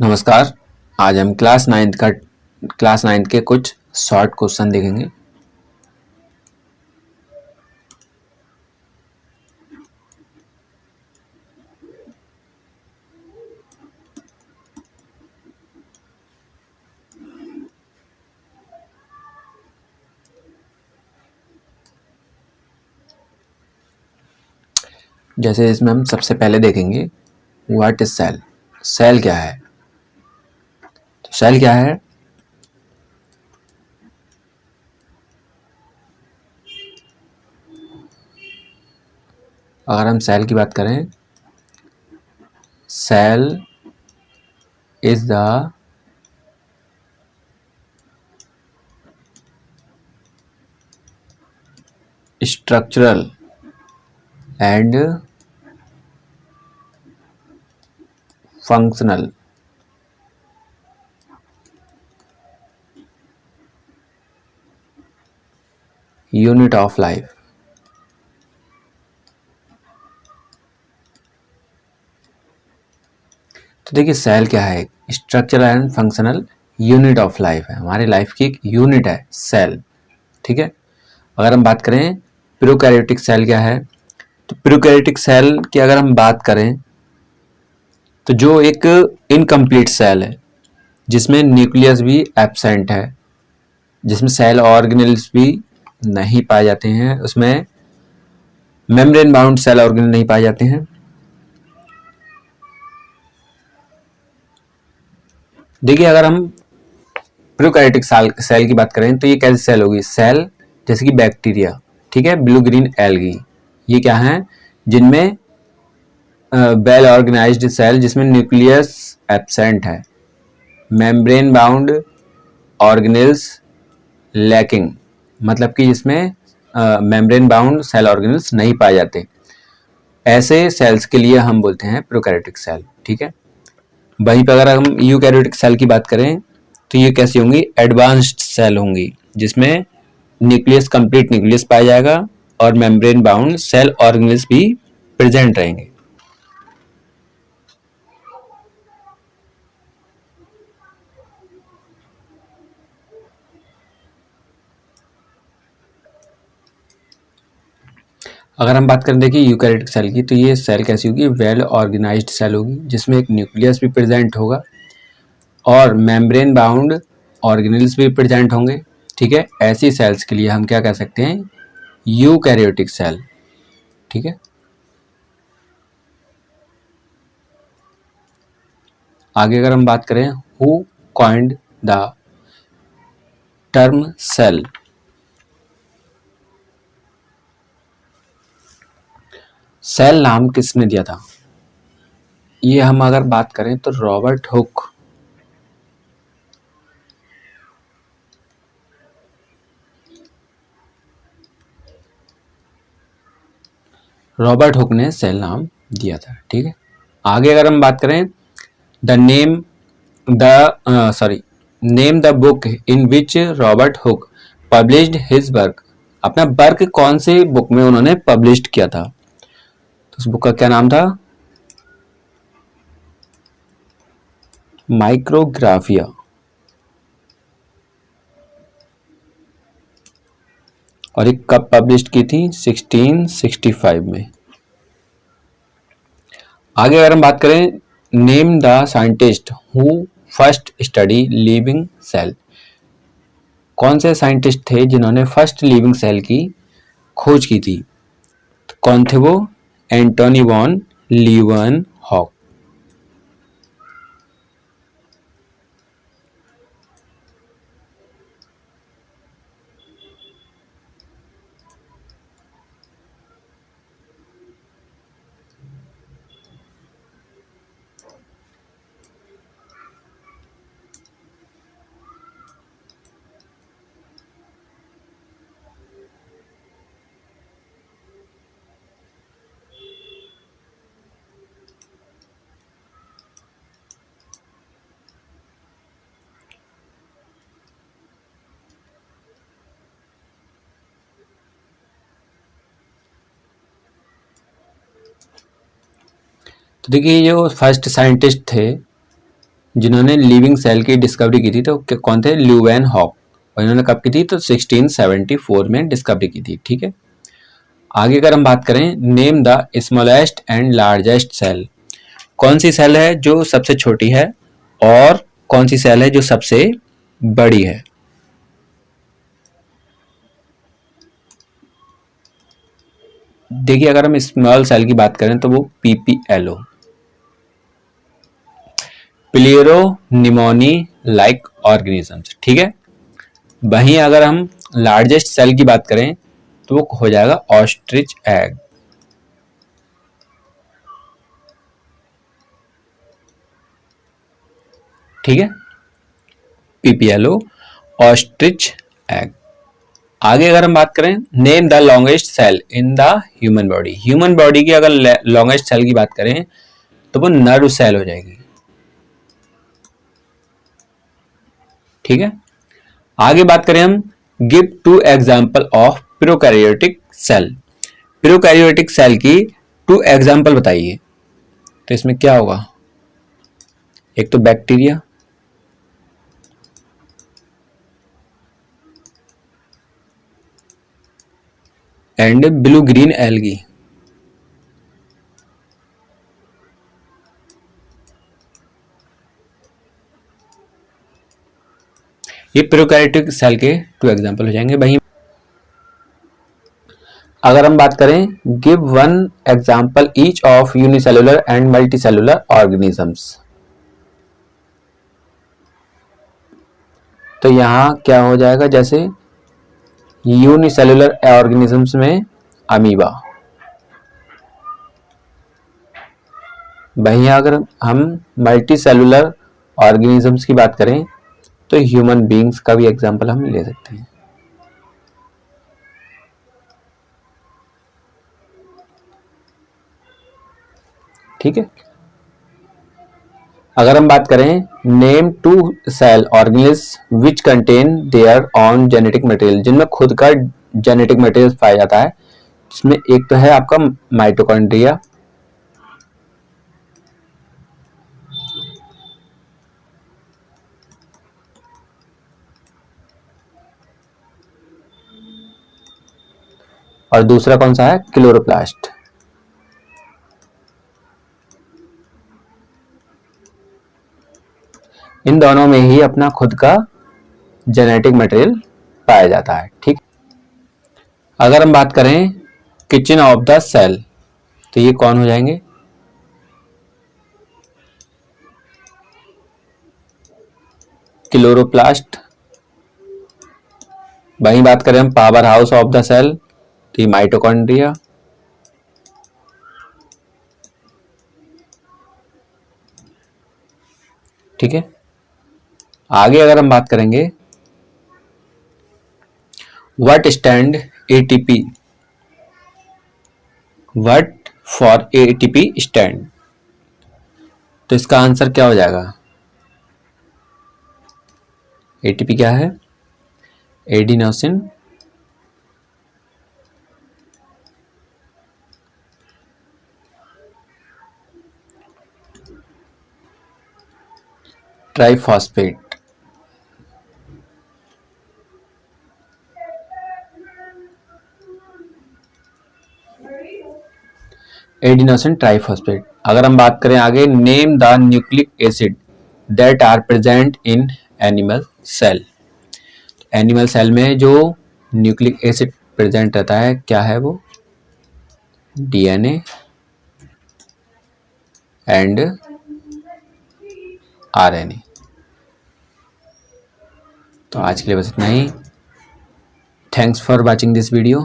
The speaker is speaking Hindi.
नमस्कार। आज हम क्लास नाइन्थ के कुछ शॉर्ट क्वेश्चन देखेंगे। जैसे इसमें हम सबसे पहले देखेंगे व्हाट इज सेल। सेल क्या है? तो सेल क्या है? अगर हम सेल की बात करें, cell is the structural and functional unit of life. तो देखिए, सेल क्या है? Structural and functional unit of life है। हमारी लाइफ की एक यूनिट है सेल। ठीक है। अगर हम बात करें प्रोकैरियोटिक सेल क्या है, तो प्रोकैरियोटिक सेल की अगर हम बात करें तो जो एक इनकम्प्लीट सेल है जिसमें न्यूक्लियस भी एब्सेंट है, जिसमें सेल ऑर्गेनेल्स भी नहीं पाए जाते हैं, उसमें मेम्ब्रेन बाउंड सेल ऑर्गेनेल नहीं पाए जाते हैं। देखिए, अगर हम प्रोकैरियोटिक सेल की बात करें तो ये कैसी सेल होगी? सेल जैसे कि बैक्टीरिया, ठीक है, ब्लू ग्रीन एल्गी, ये क्या है? जिनमें वेल ऑर्गेनाइज्ड सेल जिसमें न्यूक्लियस एब्सेंट है, मेम्ब्रेन बाउंड ऑर्गेनेल्स लैकिंग, मतलब कि जिसमें मेम्ब्रेन बाउंड सेल ऑर्गेनेल्स नहीं पाए जाते, ऐसे सेल्स के लिए हम बोलते हैं प्रोकैरियोटिक सेल। ठीक है। वहीं पर अगर हम यूकैरियोटिक सेल की बात करें तो ये कैसी होंगी? एडवांस्ड सेल होंगी जिसमें न्यूक्लियस कंप्लीट न्यूक्लियस पाया जाएगा और मेम्ब्रेन बाउंड सेल ऑर्गेनेल्स भी प्रेजेंट रहेंगे। अगर हम बात करें, देखिए, यूकैरियोटिक सेल की, तो ये सेल कैसी होगी? वेल ऑर्गेनाइज्ड सेल होगी जिसमें एक न्यूक्लियस भी प्रेजेंट होगा और मेम्ब्रेन बाउंड ऑर्गेनेल्स भी प्रेजेंट होंगे। ठीक है। ऐसी सेल्स के लिए हम क्या कह सकते हैं? Eukaryotic cell. ठीक है। आगे अगर हम बात करें, who coined the term cell. Cell नाम किसने दिया था? ये हम अगर बात करें तो रॉबर्ट हुक। रॉबर्ट हुक ने सेल नाम दिया था। ठीक है। आगे अगर हम बात करें, the name name the book in which Robert Hooke published his work. अपना वर्क कौन से बुक में उन्होंने पब्लिश किया था? तो उस बुक का क्या नाम था? माइक्रोग्राफिया। और ये कब पब्लिश की थी? 1665 में। आगे अगर हम बात करें, name the scientist who first study living cell. कौन से साइंटिस्ट थे जिन्होंने फर्स्ट लिविंग सेल की खोज की थी? तो कौन थे वो? Antonie van Leeuwen. तो देखिए, जो फर्स्ट साइंटिस्ट थे जिन्होंने लिविंग सेल की डिस्कवरी की थी तो कौन थे? ल्यूवेनहॉक। और इन्होंने कब की थी? तो 1674 में डिस्कवरी की थी। ठीक है, आगे अगर हम बात करें, name the smallest and largest cell. कौन सी सेल है जो सबसे छोटी है और कौन सी सेल है जो सबसे बड़ी है? देखिए, अगर हम स्मॉल सेल की बात करें तो वो पीपीएलओ, प्लेरो निमोनी लाइक ऑर्गेनिजम्स। ठीक है, वहीं अगर हम लार्जेस्ट सेल की बात करें तो वो हो जाएगा ऑस्ट्रिच एग। ठीक है, पीपीएलओ, ऑस्ट्रिच एग। आगे अगर हम बात करें, name the longest cell in the human body. Human body की अगर लॉन्गेस्ट सेल की बात करें तो वो नर्व सेल हो जाएगी। ठीक है, आगे बात करें हम, give 2 example of prokaryotic cell. Prokaryotic cell की 2 एग्जांपल बताइए। तो इसमें क्या होगा? एक तो bacteria, and blue green algae. ये प्रोकैरियोटिक सेल के 2 एग्जांपल हो जाएंगे। वहीं अगर हम बात करें, give 1 example each of unicellular and multicellular organisms. तो यहां क्या हो जाएगा? जैसे यूनिसेलुलर ऑर्गेनिजम्स में अमीबा, वहीं अगर हम मल्टी सेलुलर ऑर्गेनिजम्स की बात करें तो ह्यूमन बींग्स का भी एग्जांपल हम ले सकते हैं। ठीक है, अगर हम बात करें, name 2 cell organism which contain their own genetic material, जिनमें खुद का जेनेटिक मटेरियल पाया जाता है, जिसमें एक तो है आपका माइटोकॉन्ड्रिया, और दूसरा कौन सा है? क्लोरोप्लास्ट। इन दोनों में ही अपना खुद का जेनेटिक मटेरियल पाया जाता है। ठीक, अगर हम बात करें किचन ऑफ द सेल तो ये कौन हो जाएंगे? क्लोरोप्लास्ट। वहीं बात करें हम power house of the cell तो ये माइटोकॉन्ड्रिया। ठीक है, आगे अगर हम बात करेंगे, what stand ATP, what for ATP stand. तो इसका आंसर क्या हो जाएगा? एटीपी क्या है? Adenosine triphosphate. Adenosine triphosphate. अगर हम बात करें आगे, name the nucleic acid that are present in animal cell. Animal cell में जो न्यूक्लिक एसिड प्रेजेंट रहता है क्या है वो? DNA and RNA. तो आज के लिए बस इतना ही। Thanks for watching this video.